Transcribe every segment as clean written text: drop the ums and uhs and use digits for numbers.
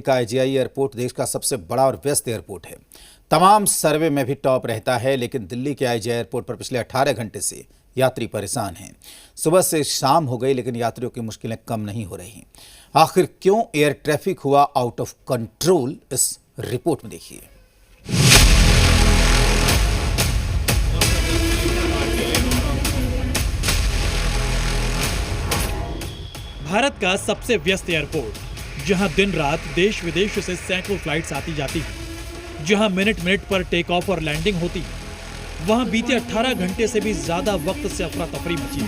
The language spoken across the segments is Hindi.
का आईजीआई एयरपोर्ट देश का सबसे बड़ा और व्यस्त एयरपोर्ट है। तमाम सर्वे में भी टॉप रहता है, लेकिन दिल्ली के आईजीआई एयरपोर्ट पर पिछले 18 घंटे से यात्री परेशान हैं। सुबह से शाम हो गई, लेकिन यात्रियों की मुश्किलें कम नहीं हो रही। आखिर क्यों एयर ट्रैफिक हुआ आउट ऑफ कंट्रोल, इस रिपोर्ट में देखिए। भारत का सबसे व्यस्त एयरपोर्ट, जहां दिन रात देश विदेश से सैकड़ों फ्लाइट्स आती जाती हैं, जहां मिनट मिनट पर टेक ऑफ और लैंडिंग होती है, वहां बीते 18 घंटे से भी ज्यादा वक्त से अफरा तफरी मची है।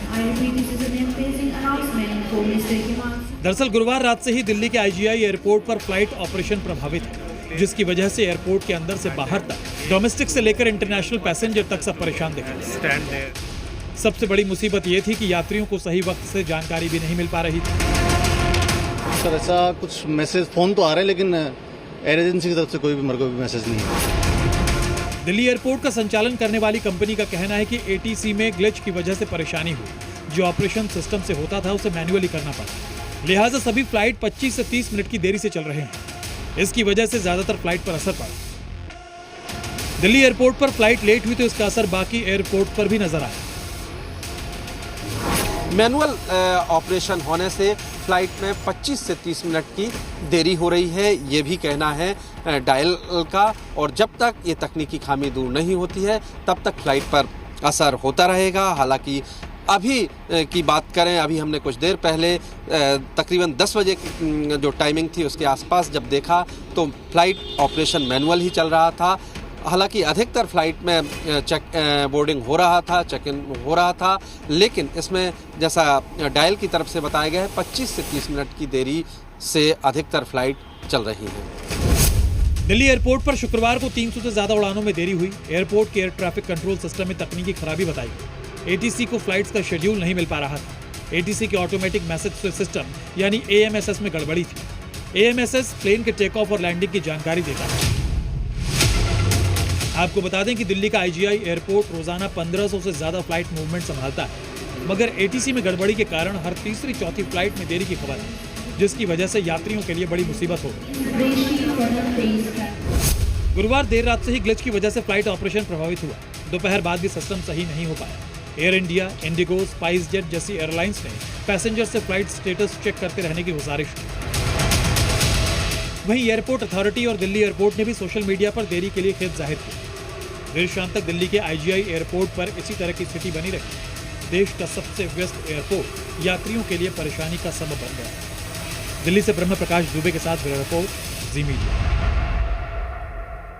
दरअसल गुरुवार रात से ही दिल्ली के आईजीआई एयरपोर्ट पर फ्लाइट ऑपरेशन प्रभावित है, जिसकी वजह से एयरपोर्ट के अंदर से बाहर तक डोमेस्टिक से लेकर इंटरनेशनल पैसेंजर तक सब परेशान दिखे। सबसे बड़ी मुसीबत ये थी कि यात्रियों को सही वक्त से जानकारी भी नहीं मिल पा रही थी। सर ऐसा कुछ मैसेज फोन तो आ रहे हैं, लेकिन एयर एजेंसी की तरफ से कोई भी मेरे को भी मैसेज नहीं है। दिल्ली एयरपोर्ट का संचालन करने वाली कंपनी का कहना है कि एटीसी में ग्लिच की वजह से परेशानी हुई। जो ऑपरेशन सिस्टम से होता था उसे मैन्युअली करना पड़ा, लिहाजा सभी फ्लाइट 25 से 30 मिनट की देरी से चल रहे हैं। इसकी वजह से ज्यादातर फ्लाइट पर असर पड़ा। दिल्ली एयरपोर्ट पर फ्लाइट लेट हुई तो इसका असर बाकी एयरपोर्ट पर भी नजर आया। मैनुअल ऑपरेशन होने से फ्लाइट में 25 से 30 मिनट की देरी हो रही है, ये भी कहना है डायल का। और जब तक ये तकनीकी खामी दूर नहीं होती है तब तक फ्लाइट पर असर होता रहेगा। हालांकि अभी की बात करें, अभी हमने कुछ देर पहले तकरीबन 10 बजे की जो टाइमिंग थी उसके आसपास जब देखा तो फ्लाइट ऑपरेशन मैनुअल ही चल रहा था। हालांकि अधिकतर फ्लाइट में चेक बोर्डिंग हो रहा था, चेक इन हो रहा था, लेकिन इसमें जैसा डायल की तरफ से बताया गया है 25 से 30 मिनट की देरी से अधिकतर फ्लाइट चल रही हैं। दिल्ली एयरपोर्ट पर शुक्रवार को 300 से ज्यादा उड़ानों में देरी हुई। एयरपोर्ट के एयर ट्रैफिक कंट्रोल सिस्टम में तकनीकी खराबी बताई गई। एटीसी को फ्लाइट्स का शेड्यूल नहीं मिल पा रहा था। एटीसी के ऑटोमेटिक मैसेज सिस्टम यानी एएमएसएस में गड़बड़ी थी। एएमएसएस प्लेन के टेक ऑफ और लैंडिंग की जानकारी देता है। आपको बता दें कि दिल्ली का आईजीआई एयरपोर्ट रोजाना 1500 से ज्यादा फ्लाइट मूवमेंट संभालता है, मगर एटीसी में गड़बड़ी के कारण हर तीसरी चौथी फ्लाइट में देरी की खबर है, जिसकी वजह से यात्रियों के लिए बड़ी मुसीबत हो गई। गुरुवार देर रात से ही ग्लिच की वजह से फ्लाइट ऑपरेशन प्रभावित हुआ। दोपहर बाद भी सिस्टम सही नहीं हो पाया। Air India, Indigo, spice jet जैसी एयरलाइंस ने पैसेंजर से फ्लाइट स्टेटस चेक करते रहने की गुजारिश की। वहीं एयरपोर्ट अथॉरिटी और दिल्ली एयरपोर्ट ने भी सोशल मीडिया पर देरी के लिए खेद जाहिर किया। देर शाम तक दिल्ली के आईजीआई एयरपोर्ट पर इसी तरह की स्थिति बनी रही। देश का सबसे व्यस्त एयरपोर्ट यात्रियों के लिए परेशानी का सबब बन गया। दिल्ली से ब्रह्म प्रकाश दुबे के साथ ब्यूरो रिपोर्ट, जी मीडिया।